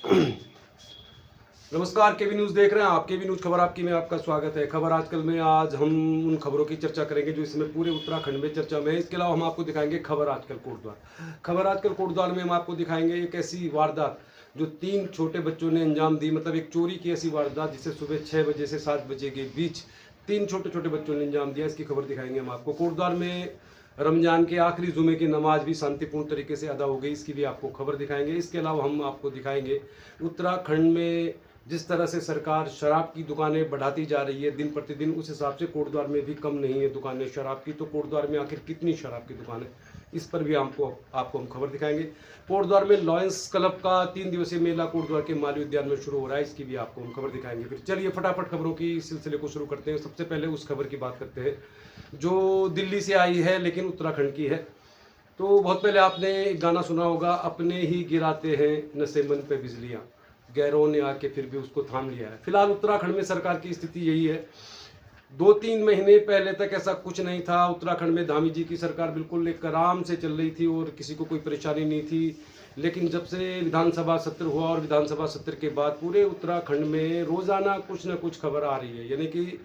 नमस्कार, केवी न्यूज़ देख रहे हैं आप। केवी न्यूज़ खबर आपकी में आपका स्वागत है। खबर आजकल में आज हम उन खबरों की चर्चा करेंगे जो इसमें पूरे उत्तराखंड में चर्चा में है। इसके अलावा हम आपको दिखाएंगे खबर आजकल कोटद्वार। खबर आजकल कोटद्वार में हम आपको दिखाएंगे एक ऐसी वारदात जो 3 छोटे बच्चों ने अंजाम दी। मतलब एक चोरी की ऐसी वारदात जिसे सुबह 6 बजे से 7 बजे के बीच 3 छोटे-छोटे बच्चों ने अंजाम दिया। इसकी खबर दिखाएंगे हम आपको। कोटद्वार में रमजान के आखिरी जुमे की नमाज भी शांतिपूर्ण तरीके से अदा हो गई। इसकी भी आपको खबर दिखाएंगे। इसके अलावा हम आपको दिखाएंगे उत्तराखंड में जिस तरह से सरकार शराब की दुकानें बढ़ाती जा रही है दिन प्रतिदिन, उस हिसाब से कोटद्वार में भी कम नहीं है दुकानें शराब की। तो कोटद्वार में आखिर कितनी शराब की दुकानें, इस पर भी आपको हम खबर दिखाएंगे। कोटद्वार में लॉयंस क्लब का 3 दिवसीय मेला कोटद्वार के माली उद्यान में शुरू हो रहा है। इसकी भी आपको हम खबर दिखाएंगे। फिर चलिए फटाफट खबरों की सिलसिले को शुरू करते हैं। सबसे पहले उस खबर की बात करते हैं जो दिल्ली से आई है लेकिन उत्तराखंड की है। तो बहुत पहले आपने एक गाना सुना होगा, अपने ही गिराते हैं नशे मन पे बिजलियाँ, गैरों ने आके फिर भी उसको थाम लिया है। फिलहाल उत्तराखंड में सरकार की स्थिति यही है। 2-3 महीने पहले तक ऐसा कुछ नहीं था। उत्तराखंड में धामी जी की सरकार बिल्कुल एक आराम से चल रही थी और किसी को कोई परेशानी नहीं थी। लेकिन जब से विधानसभा सत्र हुआ और विधानसभा सत्र के बाद पूरे उत्तराखंड में रोजाना कुछ न कुछ खबर आ रही है। यानी कि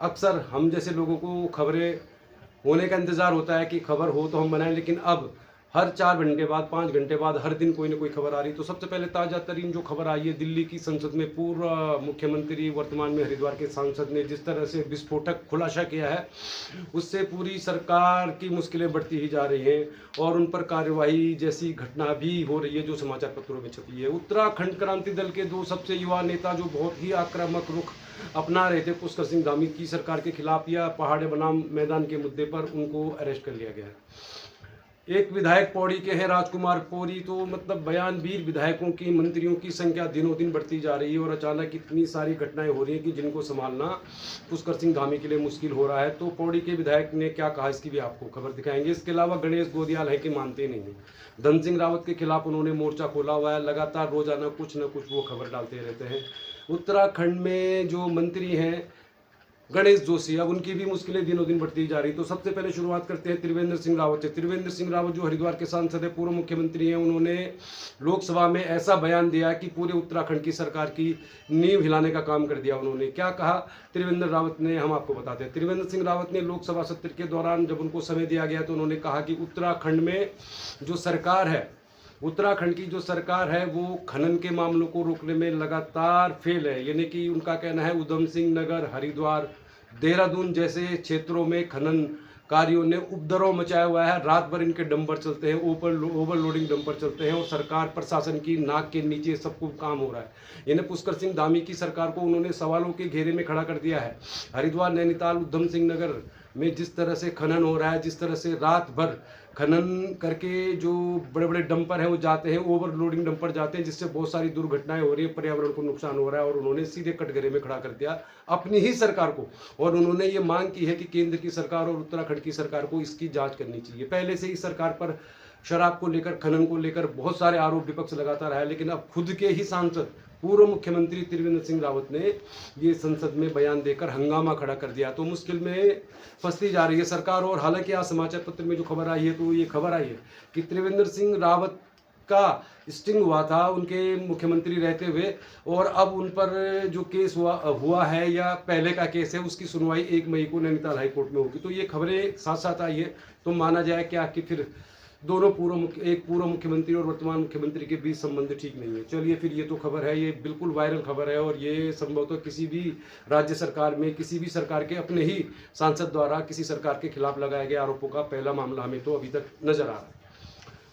अक्सर हम जैसे लोगों को खबरें होने का इंतज़ार होता है कि खबर हो तो हम बनाएं, लेकिन अब हर 4 घंटे बाद 5 घंटे बाद हर दिन कोई ना कोई खबर आ रही। तो सबसे पहले ताज़ा तरीन जो खबर आई है, दिल्ली की संसद में पूर्व मुख्यमंत्री वर्तमान में हरिद्वार के सांसद ने जिस तरह से विस्फोटक खुलासा किया है, उससे पूरी सरकार की मुश्किलें बढ़ती ही जा रही हैं और उन पर कार्यवाही जैसी घटना भी हो रही है जो समाचार पत्रों में छपी है। उत्तराखंड क्रांति दल के 2 सबसे युवा नेता जो बहुत ही आक्रामक रुख अपना रहे थे पुष्कर सिंह धामी की सरकार के खिलाफ या पहाड़ बनाम मैदान के मुद्दे पर, उनको अरेस्ट कर लिया गया है। एक विधायक पौड़ी के हैं राजकुमार पौरी। तो मतलब बयानवीर विधायकों की, मंत्रियों की संख्या दिनों दिन बढ़ती जा रही है और अचानक इतनी सारी घटनाएं हो रही हैं कि जिनको संभालना पुष्कर सिंह धामी के लिए मुश्किल हो रहा है। तो पौड़ी के विधायक ने क्या कहा, इसकी भी आपको खबर दिखाएंगे। इसके अलावा गणेश गोदियाल है कि मानते नहीं है, धन सिंह रावत के खिलाफ उन्होंने मोर्चा खोला हुआ है। लगातार रोजाना कुछ न कुछ वो खबर डालते रहते हैं। उत्तराखंड में जो मंत्री हैं गणेश जोशी, अब उनकी भी मुश्किलें दिनों दिन बढ़ती जा रही। तो सबसे पहले शुरुआत करते हैं त्रिवेंद्र सिंह रावत से। त्रिवेंद्र सिंह रावत जो हरिद्वार के सांसद है, पूर्व मुख्यमंत्री हैं, उन्होंने लोकसभा में ऐसा बयान दिया कि पूरे उत्तराखंड की सरकार की नींव हिलाने का काम कर दिया। उन्होंने क्या कहा त्रिवेंद्र रावत ने, हम आपको बताते हैं। त्रिवेंद्र सिंह रावत ने लोकसभा सत्र के दौरान जब उनको समय दिया गया तो उन्होंने कहा कि उत्तराखंड में जो सरकार है, उत्तराखंड की जो सरकार है वो खनन के मामलों को रोकने में लगातार फेल है। यानी कि उनका कहना है उधम सिंह नगर, हरिद्वार, देहरादून जैसे क्षेत्रों में खनन कार्यों ने उपद्रव मचाया हुआ है। रात भर इनके डंपर चलते हैं, ओवरलोडिंग डंपर चलते हैं और सरकार प्रशासन की नाक के नीचे सब कुछ काम हो रहा है। यानी पुष्कर सिंह धामी की सरकार को उन्होंने सवालों के घेरे में खड़ा कर दिया है। हरिद्वार, नैनीताल, उधम सिंह नगर में जिस तरह से खनन हो रहा है, जिस तरह से रात भर खनन करके जो बड़े बड़े डंपर हैं वो जाते हैं, ओवरलोडिंग डंपर जाते हैं, जिससे बहुत सारी दुर्घटनाएं हो रही है, पर्यावरण को नुकसान हो रहा है। और उन्होंने सीधे कटघरे में खड़ा कर दिया अपनी ही सरकार को और उन्होंने ये मांग की है कि केंद्र की सरकार और उत्तराखंड की सरकार को इसकी जांच करनी चाहिए। पहले से ही सरकार पर शराब को लेकर, खनन को लेकर बहुत सारे आरोप विपक्ष लगाता रहा है, लेकिन अब खुद के ही सांसद पूर्व मुख्यमंत्री त्रिवेंद्र सिंह रावत ने ये संसद में बयान देकर हंगामा खड़ा कर दिया। तो मुश्किल में फंसती जा रही है सरकार। और हालांकि आज समाचार पत्र में जो खबर आई है, तो ये खबर आई है कि त्रिवेंद्र सिंह रावत का स्टिंग हुआ था उनके मुख्यमंत्री रहते हुए और अब उन पर जो केस हुआ है या पहले का केस है, उसकी सुनवाई 1 मई को नैनीताल हाईकोर्ट में होगी। तो ये खबरें साथ साथ आई है। तो माना जाए क्या कि फिर दोनों एक पूर्व मुख्यमंत्री और वर्तमान मुख्यमंत्री के बीच संबंध ठीक नहीं है। चलिए फिर, ये तो खबर है, ये बिल्कुल वायरल खबर है और ये संभवतः किसी भी राज्य सरकार में, किसी भी सरकार के अपने ही सांसद द्वारा किसी सरकार के खिलाफ लगाए गए आरोपों का पहला मामला हमें तो अभी तक नजर आ रहा है।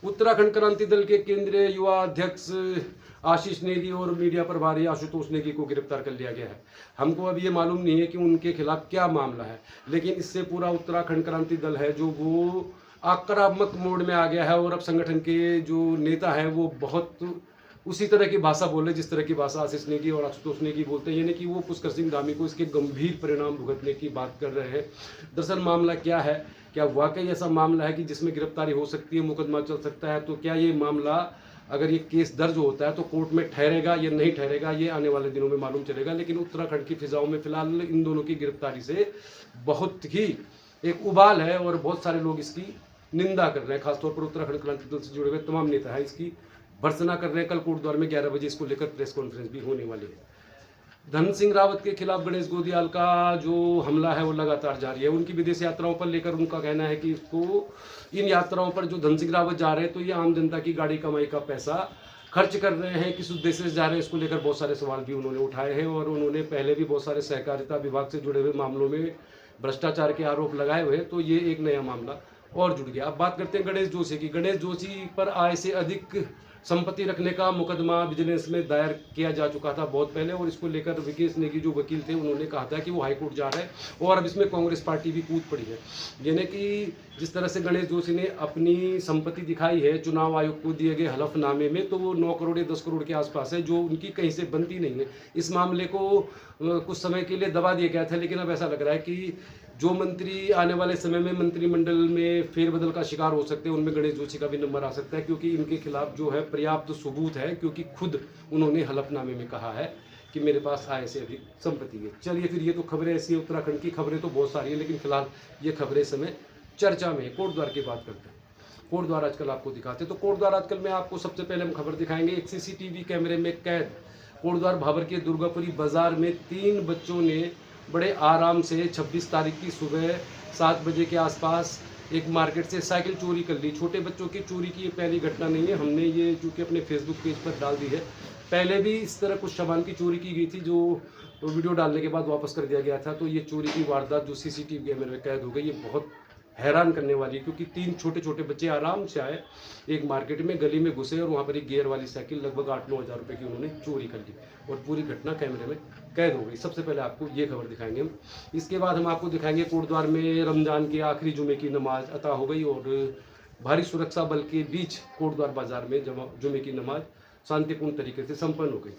उत्तराखंड क्रांति दल के केंद्रीय युवा अध्यक्ष आशीष नेगी और मीडिया प्रभारी आशुतोष नेगी को गिरफ्तार कर लिया गया है। हमको अब ये मालूम नहीं है कि उनके खिलाफ क्या मामला है, लेकिन इससे पूरा उत्तराखंड क्रांति दल है जो वो आक्रामक मोड में आ गया है और अब संगठन के जो नेता हैं वो बहुत उसी तरह की भाषा बोल रहे जिस तरह की भाषा आशीष नेगी और आशुतोष नेगी बोलते हैं। यानी कि वो पुष्कर सिंह धामी को इसके गंभीर परिणाम भुगतने की बात कर रहे हैं। दरअसल मामला क्या है, क्या वाकई ऐसा मामला है कि जिसमें गिरफ्तारी हो सकती है, मुकदमा चल सकता है? तो क्या ये मामला, अगर ये केस दर्ज होता है तो कोर्ट में ठहरेगा या नहीं ठहरेगा, ये आने वाले दिनों में मालूम चलेगा। लेकिन उत्तराखंड की फिजाओं में फिलहाल इन दोनों की गिरफ्तारी से बहुत ही एक उबाल है और बहुत सारे लोग इसकी निंदा कर रहे हैं। खासतौर पर उत्तराखंड क्रांति दल से जुड़े हुए तमाम नेता हैं इसकी भर्त्सना कर रहे हैं। कल कोटद्वार में 11 बजे इसको लेकर प्रेस कॉन्फ्रेंस भी होने वाली है। धन सिंह रावत के खिलाफ गणेश गोदियाल का जो हमला है वो लगातार जारी है। उनकी विदेश यात्राओं पर लेकर उनका कहना है कि इसको इन यात्राओं पर जो धन सिंह रावत जा रहे हैं तो ये आम जनता की गाड़ी कमाई का पैसा खर्च कर रहे हैं, किस उद्देश्य से जा रहे हैं, इसको लेकर बहुत सारे सवाल भी उन्होंने उठाए हैं। और उन्होंने पहले भी बहुत सारे सहकारिता विभाग से जुड़े हुए मामलों में भ्रष्टाचार के आरोप लगाए हुए हैं, तो ये एक नया मामला और जुड़ गया। अब बात करते हैं गणेश जोशी की। गणेश जोशी पर आय से अधिक संपत्ति रखने का मुकदमा विजिलेंस में दायर किया जा चुका था बहुत पहले, और इसको लेकर विकेश नेगी जो वकील थे उन्होंने कहा था कि वो हाईकोर्ट जा रहे हैं और अब इसमें कांग्रेस पार्टी भी कूद पड़ी है। यानी कि जिस तरह से गणेश जोशी ने अपनी संपत्ति दिखाई है चुनाव आयोग को दिए गए हलफनामे में, तो वो 9 करोड़ या 10 करोड़ के आसपास है, जो उनकी कहीं से बनती नहीं है। इस मामले को कुछ समय के लिए दबा दिया गया था, लेकिन अब ऐसा लग रहा है कि जो मंत्री आने वाले समय में मंत्रिमंडल में फेरबदल का शिकार हो सकते हैं उनमें गणेश जोशी का भी नंबर आ सकता है, क्योंकि इनके खिलाफ जो है पर्याप्त सबूत है, क्योंकि खुद उन्होंने हलफनामे में कहा है कि मेरे पास आय से अधिक संपत्ति है। चलिए फिर, ये तो खबरें ऐसी है, उत्तराखंड की खबरें तो बहुत सारी है, लेकिन फिलहाल ये खबरें समय चर्चा में। कोटद्वार की बात करते हैं। कोटद्वार आजकल आपको दिखाते हैं, तो कोटद्वार आजकल में आपको सबसे पहले हम खबर दिखाएंगे। एक सीसीटीवी कैमरे में कैद कोटद्वार भाबर के दुर्गापुरी बाजार में 3 बच्चों ने बड़े आराम से 26 तारीख की सुबह 7 बजे के आसपास एक मार्केट से साइकिल चोरी कर ली। छोटे बच्चों की चोरी की ये पहली घटना नहीं है, हमने ये चूँकि अपने फेसबुक पेज पर डाल दी है। पहले भी इस तरह कुछ सामान की चोरी की गई थी, जो वीडियो डालने के बाद वापस कर दिया गया था। तो ये चोरी की वारदात जो सीसीटीवी कैमरे में कैद हो गई, ये बहुत हैरान करने वाली है, क्योंकि 3 छोटे छोटे बच्चे आराम से आए, एक मार्केट में गली में घुसे और वहाँ पर एक गियर वाली साइकिल लगभग 8-9 हज़ार रुपये की उन्होंने चोरी कर ली, और पूरी घटना कैमरे में कैद हो गई। सबसे पहले आपको ये खबर दिखाएंगे हम। इसके बाद हम आपको दिखाएंगे कोटद्वार में रमजान के आखिरी जुमे की नमाज अता हो गई, और भारी सुरक्षा बल के बीच कोटद्वार बाजार में जुमे की नमाज शांतिपूर्ण तरीके से संपन्न हो गई।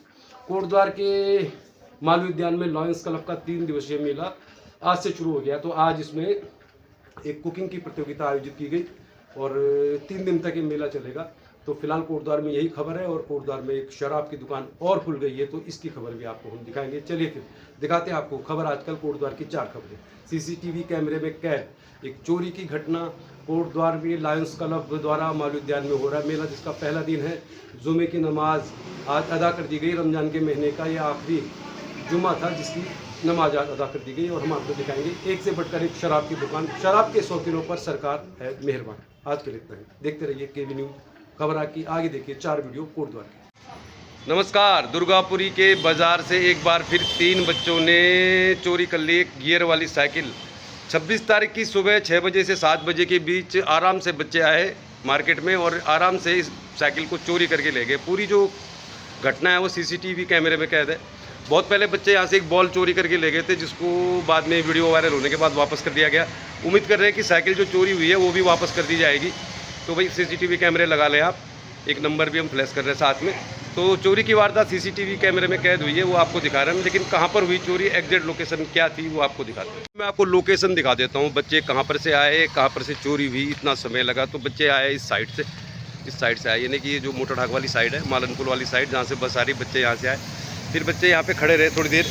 कोटद्वार के मालवी उद्यान में लॉयंस क्लब का 3 दिवसीय मेला आज से शुरू हो गया। तो आज इसमें एक कुकिंग की प्रतियोगिता आयोजित की गई और 3 दिन तक ये मेला चलेगा। तो फिलहाल कोटद्वार में यही खबर है, और कोटद्वार में एक शराब की दुकान और खुल गई है, तो इसकी खबर भी आपको हम दिखाएंगे। चलिए फिर दिखाते हैं आपको खबर आजकल कोटद्वार की 4 खबरें। सीसीटीवी कैमरे में कैद एक चोरी की घटना। कोटद्वार में लायंस क्लब द्वारा मालवी उद्यान में हो रहा है मेला, जिसका पहला दिन है। जुमे की नमाज आज अदा कर दी गई। रमजान के महीने का यह आखिरी जुमा था जिसकी नमाज अदा कर दी गई, और हम आपको दिखाएंगे एक से बढ़कर एक शराब की दुकान। शराब के शौकीनों पर सरकार है मेहरबान। आज के लिए इतना ही। देखते रहिए केवी न्यूज खबर की। आगे देखिए 4 वीडियो कोटद्वार के। नमस्कार। दुर्गापुरी के बाजार से एक बार फिर 3 बच्चों ने चोरी कर ली एक गियर वाली साइकिल। 26 तारीख की सुबह 6 बजे से 7 बजे के बीच आराम से बच्चे आए मार्केट में और आराम से इस साइकिल को चोरी करके ले गए। पूरी जो घटना है वो सीसीटीवी कैमरे में कैद है। बहुत पहले बच्चे यहाँ से एक बॉल चोरी करके ले गए थे, जिसको बाद में वीडियो वायरल होने के बाद वापस कर दिया गया। उम्मीद कर रहे हैं कि साइकिल जो चोरी हुई है वो भी वापस कर दी जाएगी। तो भाई सीसीटीवी कैमरे लगा लें आप, एक नंबर भी हम फ्लैश कर रहे हैं साथ में। तो चोरी की वारदात सीसीटीवी कैमरे में कैद हुई है, वो आपको दिखा रहे हैं, लेकिन कहाँ पर हुई चोरी, एग्जैक्ट लोकेशन क्या थी वो आपको दिखाते हैं। मैं आपको लोकेशन दिखा देता हूँ, बच्चे कहाँ पर से आए, कहाँ पर से चोरी हुई, इतना समय लगा। तो बच्चे आए इस साइड से आए, यानी कि ये जो मोटर ढाक वाली साइड है, मालनपुर वाली साइड, जहाँ से बस आ रही, बच्चे यहाँ से आए। फिर बच्चे यहाँ पे खड़े रहे थोड़ी देर,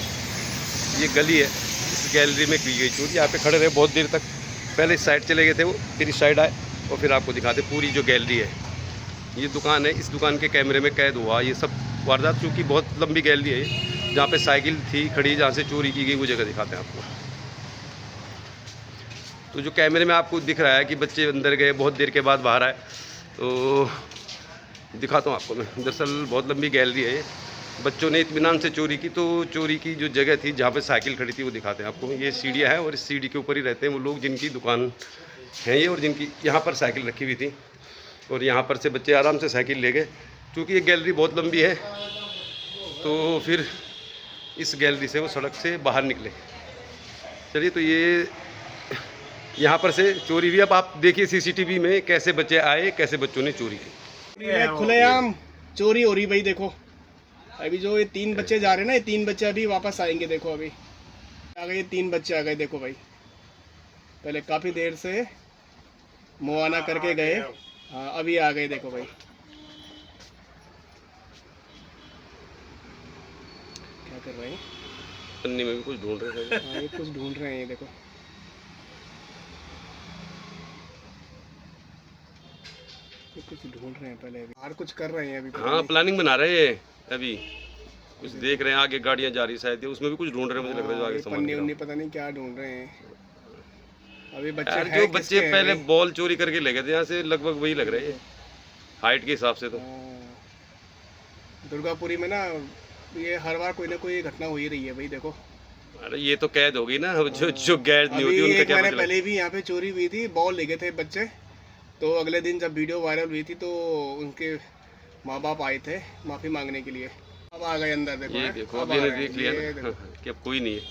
ये गली है, इस गैलरी में की गई चोरी। यहाँ पे खड़े रहे बहुत देर तक, पहले इस साइड चले गए थे वो, फिर इस साइड आए, और फिर आपको दिखाते पूरी जो गैलरी है, ये दुकान है, इस दुकान के कैमरे में कैद हुआ ये सब वारदात। चूँकि बहुत लंबी गैलरी है ये, जहाँ पे साइकिल थी खड़ी, जहाँ से चोरी की गई, वो जगह दिखाते हैं आपको। तो जो कैमरे में आपको दिख रहा है कि बच्चे अंदर गए, बहुत देर के बाद बाहर आए, तो दिखाता हूँ आपको मैं। दरअसल बहुत लंबी गैलरी है ये, बच्चों ने इत्मीनान से चोरी की। तो चोरी की जो जगह थी जहाँ पे साइकिल खड़ी थी वो दिखाते हैं आपको। ये सीढ़ियाँ हैं, और इस सीढ़ी के ऊपर ही रहते हैं वो लोग जिनकी दुकान है ये, और जिनकी यहाँ पर साइकिल रखी हुई थी, और यहाँ पर से बच्चे आराम से साइकिल ले गए। क्योंकि ये गैलरी बहुत लंबी है, तो फिर इस गैलरी से वो सड़क से बाहर निकले। चलिए, तो ये यहाँ पर से चोरी हुई। अब आप देखिए सीसीटीवी में कैसे बच्चे आए, कैसे बच्चों ने चोरी की। खुलेआम चोरी हो रही भाई। देखो अभी जो ये 3 बच्चे जा रहे हैं ना, ये 3 बच्चे अभी वापस आएंगे। देखो अभी आ गए 3 बच्चे आ गए। देखो भाई, पहले काफ़ी देर से मुआना करके गए, हाँ अभी आ गए। देखो भाई क्या कर रहे हैं, पन्नी में भी कुछ ढूंढ रहे हैं। हाँ ये कुछ ढूंढ रहे हैं। देखो ये कुछ ढूंढ रहे हैं पहले अभी, और कुछ कर रहे हैं अभी, पता हाँ नहीं। प्लानिंग बना रहे हैं अभी, कुछ देख रहे हैं, आगे गाड़ियां जा रही शायद, उसमें भी कुछ ढूंढ रहे हैं, मुझे लग रहा है जो आगे ये सामान पन्नी गिरा उन्नी पता नहीं क्या ढूंढ रहे हैं अभी। हो। बच्चे यार हैं जो किसके बच्चे हैं पहले अभी? बॉल चोरी करके ले गए थे यहाँ से, लगभग वही लग रहे हैं हाइट के हिसाब से तो। दुर्गापुरी में ना ये हर बार कोई ना कोई घटना हो ही रही है भाई, देखो। अरे ये तो कैद हो गई ना, जो जो गैर नहीं होती अभी उनका एक क्या महीने मतलब। पहले भी यहाँ पे चोरी हुई थी, बॉल ले गए थे बच्चे, तो अगले दिन जब वीडियो वायरल हुई थी तो उनके माँ बाप आए थे माफी मांगने के लिए। अब आ गए अंदर, देखो ये हैं? देखो अब अभी आ इन्हें गए, देख लिया ये ना देखो, कि अब कोई नहीं है,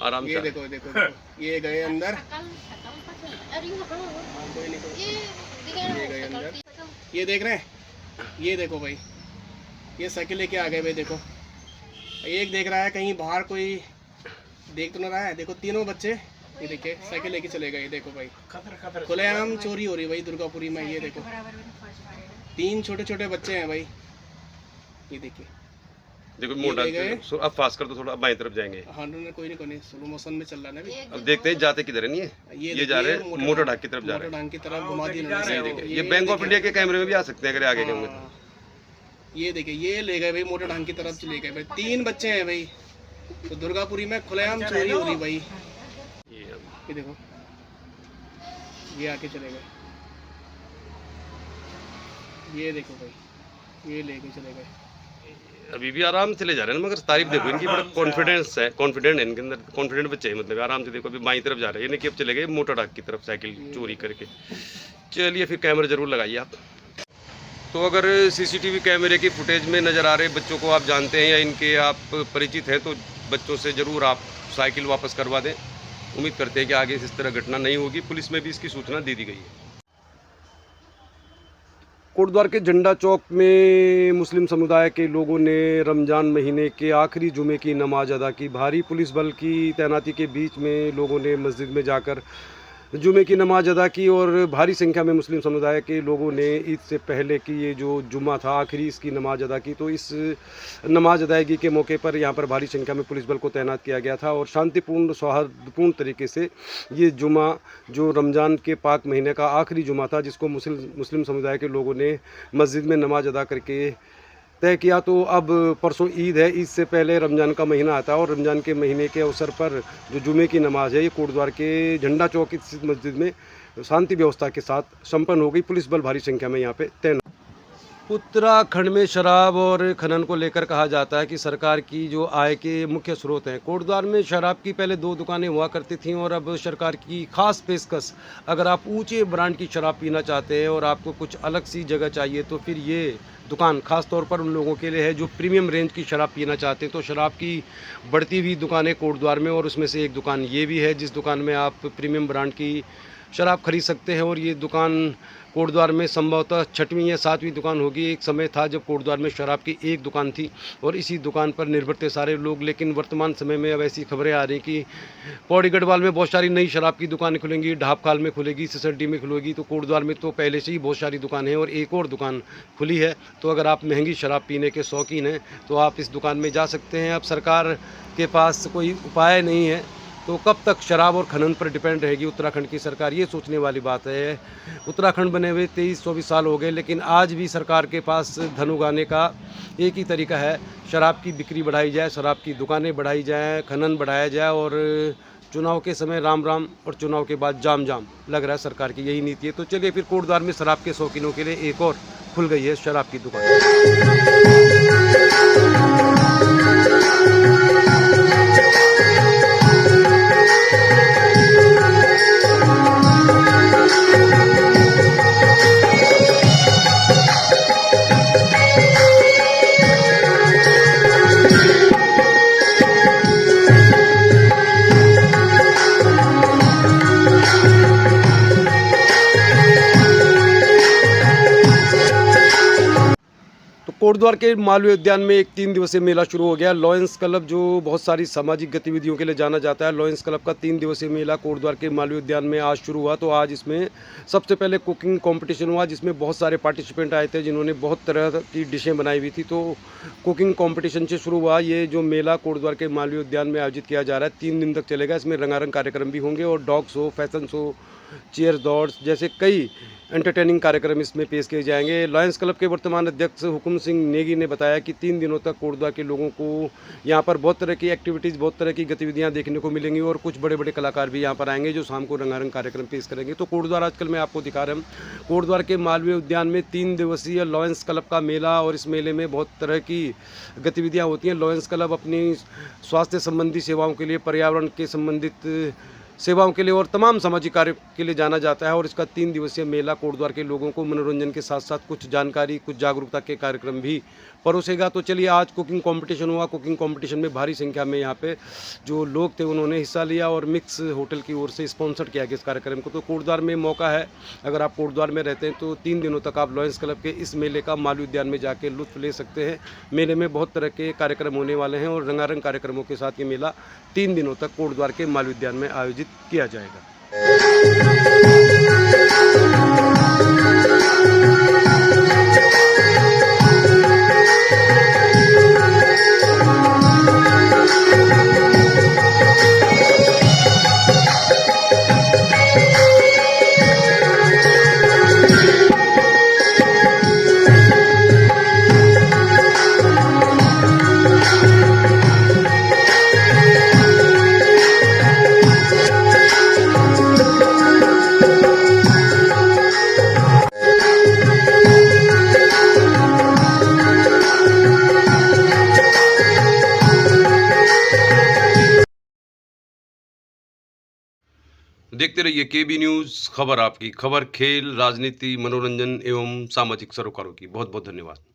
आराम से ये आ। देखो देखो देखो, ये गए अंदर। कोई नहीं, ये गए अंदर, ये देख रहे हैं, ये देखो भाई, ये साइकिल लेके आ गए भाई, देखो। एक देख रहा है कहीं बाहर कोई देख तो ना रहा है, देखो तीनों बच्चे, ये देखिए साइकिल लेके चले गए, देखो भाई। खुलेआम चोरी हो रही भाई दुर्गापुरी में, ये देखो 3 छोटे छोटे बच्चे हैं भाई, ये देखिए। देखो ये मोटा ले गए। अब फास्ट कर तो थोड़ा, अब बाएं तरफ जाएंगे। हाँ कोई नहीं, स्लो मोशन में चल रहा है ना अभी। अब देखते हैं जाते किधर है, नहीं है ये जा रहे हैं मोटर ढाक की तरफ जा रहे मोटर ढांग की तरफ घुमा दी हैं। इन्होंने। ये देखिए, ये बैंक ऑफ इंडिया के कैमरे में भी आ सकते हैं अगर आगे के होंगे तो। हाँ, ये देखिए ये ले गए भाई, मोटर ढांग की तरफ चले गए भाई, 3 बच्चे हैं भाई। तो दुर्गापुरी में खुलेआम चोरी हो रही भाई, ये देखो, ये आके चले गए, ये देखो भाई, ये लेके चले गए। अभी भी आराम से ले जा रहे हैं ना, मगर तारीफ देखो इनकी, बड़ा कॉन्फिडेंस है, कॉन्फिडेंट है इनके अंदर, कॉन्फिडेंट बच्चे हैं, मतलब आराम से देखो अभी बाईं तरफ जा रहे हैं, यानी कि अब चले गए मोटर डाक की तरफ साइकिल चोरी करके। चलिए फिर कैमरा जरूर लगाइए आप। तो अगर सीसीटीवी कैमरे की फुटेज में नज़र आ रहे बच्चों को आप जानते हैं या इनके आप परिचित हैं, तो बच्चों से ज़रूर आप साइकिल वापस करवा दें। उम्मीद करते हैं कि आगे इस तरह घटना नहीं होगी। पुलिस में भी इसकी सूचना दे दी गई है। कोटद्वार के झंडा चौक में मुस्लिम समुदाय के लोगों ने रमज़ान महीने के आखिरी जुमे की नमाज अदा की। भारी पुलिस बल की तैनाती के बीच में लोगों ने मस्जिद में जाकर जुमे की नमाज अदा की और भारी संख्या में मुस्लिम समुदाय के लोगों ने ईद से पहले की ये जो जुम्मा था आखिरी, इसकी नमाज अदा की। तो इस नमाज अदायगी के मौके पर यहाँ पर भारी संख्या में पुलिस बल को तैनात किया गया था और शांतिपूर्ण सौहार्दपूर्ण तरीके से ये जुम्मा, जो रमज़ान के पाक महीने का आखिरी जुम्मा था, जिसको मुस्लिम समुदाय के लोगों ने मस्जिद में नमाज अदा करके तय किया। तो अब परसों ईद है, ईद से पहले रमज़ान का महीना आता है और रमज़ान के महीने के अवसर पर जो जुमे की नमाज़ है ये कोटद्वार के झंडा चौक स्थित मस्जिद में शांति व्यवस्था के साथ संपन्न हो गई। पुलिस बल भारी संख्या में यहाँ पे तैनात। उत्तराखंड में शराब और खनन को लेकर कहा जाता है कि सरकार की जो आय के मुख्य स्रोत हैं। कोटद्वार में शराब की पहले 2 दुकानें हुआ करती थीं और अब सरकार की खास पेशकश, अगर आप ऊंचे ब्रांड की शराब पीना चाहते हैं और आपको कुछ अलग सी जगह चाहिए तो फिर ये दुकान खास तौर पर उन लोगों के लिए है जो प्रीमियम रेंज की शराब पीना चाहते हैं। तो शराब की बढ़ती हुई दुकानें कोटद्वार में, और उसमें से एक दुकान ये भी है जिस दुकान में आप प्रीमियम ब्रांड की शराब खरीद सकते हैं। और ये दुकान कोटद्वार में संभवतः 6वीं या 7वीं दुकान होगी। एक समय था जब कोटद्वार में शराब की एक दुकान थी और इसी दुकान पर निर्भर थे सारे लोग, लेकिन वर्तमान समय में अब ऐसी खबरें आ रही कि पौड़ी गढ़वाल में बहुत सारी नई शराब की दुकानें खुलेंगी, ढाबखाल में खुलेगी, सिसरडी में खुलेगी। तो कोटद्वार में तो पहले से ही बहुत सारी दुकानें हैं और एक और दुकान खुली है। तो अगर आप महंगी शराब पीने के शौकीन हैं तो आप इस दुकान में जा सकते हैं। अब सरकार के पास कोई उपाय नहीं है तो कब तक शराब और खनन पर डिपेंड रहेगी उत्तराखंड की सरकार, ये सोचने वाली बात है। उत्तराखंड बने हुए 23-24 साल हो गए, लेकिन आज भी सरकार के पास धन उगाने का एक ही तरीका है, शराब की बिक्री बढ़ाई जाए, शराब की दुकानें बढ़ाई जाएँ, खनन बढ़ाया जाए और चुनाव के समय राम राम और चुनाव के बाद जाम जाम। लग रहा है सरकार की यही नीति है। तो चलिए फिर कोटद्वार में शराब के शौकीनों के लिए एक और खुल गई है शराब की दुकान। कोटद्वार के मालवीय उद्यान में एक 3 दिवसीय मेला शुरू हो गया। लॉयंस क्लब जो बहुत सारी सामाजिक गतिविधियों के लिए जाना जाता है, लॉयंस क्लब का 3 दिवसीय मेला कोटद्वार के मालवीय उद्यान में आज शुरू हुआ। तो आज इसमें सबसे पहले कुकिंग कंपटीशन हुआ, जिसमें बहुत सारे पार्टिसिपेंट आए थे जिन्होंने बहुत तरह की डिशें बनाई हुई थी। तो कुकिंग कंपटीशन से शुरू हुआ ये जो मेला कोटद्वार के मालवीय उद्यान में आयोजित किया जा रहा है, 3 दिन तक चलेगा। इसमें रंगारंग कार्यक्रम भी होंगे और dog show, fashion show, chair दौड़ जैसे कई एंटरटेनिंग कार्यक्रम इसमें पेश किए जाएंगे। लॉयंस क्लब के वर्तमान अध्यक्ष हुकुम सिंह नेगी ने बताया कि 3 दिनों तक कोटद्वार के लोगों को यहाँ पर बहुत तरह की एक्टिविटीज़, बहुत तरह की गतिविधियाँ देखने को मिलेंगी और कुछ बड़े बड़े कलाकार भी यहाँ पर आएंगे जो शाम को रंगारंग कार्यक्रम पेश करेंगे। तो कोटद्वार आजकल मैं आपको दिखा रहा हूँ, कोटद्वार के मालवीय उद्यान में 3 दिवसीय लॉयंस क्लब का मेला, और इस मेले में बहुत तरह की गतिविधियाँ होती हैं। लॉयंस क्लब अपनी स्वास्थ्य संबंधी सेवाओं के लिए, पर्यावरण के संबंधित सेवाओं के लिए और तमाम सामाजिक कार्य के लिए जाना जाता है। और इसका 3 दिवसीय मेला कोटद्वार के लोगों को मनोरंजन के साथ साथ कुछ जानकारी, कुछ जागरूकता के कार्यक्रम भी परोसेगा। तो चलिए, आज कुकिंग कंपटीशन हुआ। कुकिंग कंपटीशन में भारी संख्या में यहाँ पे जो लोग थे उन्होंने हिस्सा लिया और मिक्स होटल की ओर से स्पॉन्सर किया गया इस कार्यक्रम को। तो कोटद्वार में मौका है, अगर आप कोटद्वार में रहते हैं तो 3 दिनों तक आप लॉयंस क्लब के इस मेले का मालवीय उद्यान में जाके लुत्फ ले सकते हैं। मेले में बहुत तरह के कार्यक्रम होने वाले हैं और रंगारंग कार्यक्रमों के साथ ये मेला 3 दिनों तक कोटद्वार के मालवीय उद्यान में आयोजित किया जाएगा। देखते रहिए केबी न्यूज़, खबर आपकी। खबर खेल, राजनीति, मनोरंजन एवं सामाजिक सरोकारों की। बहुत बहुत धन्यवाद।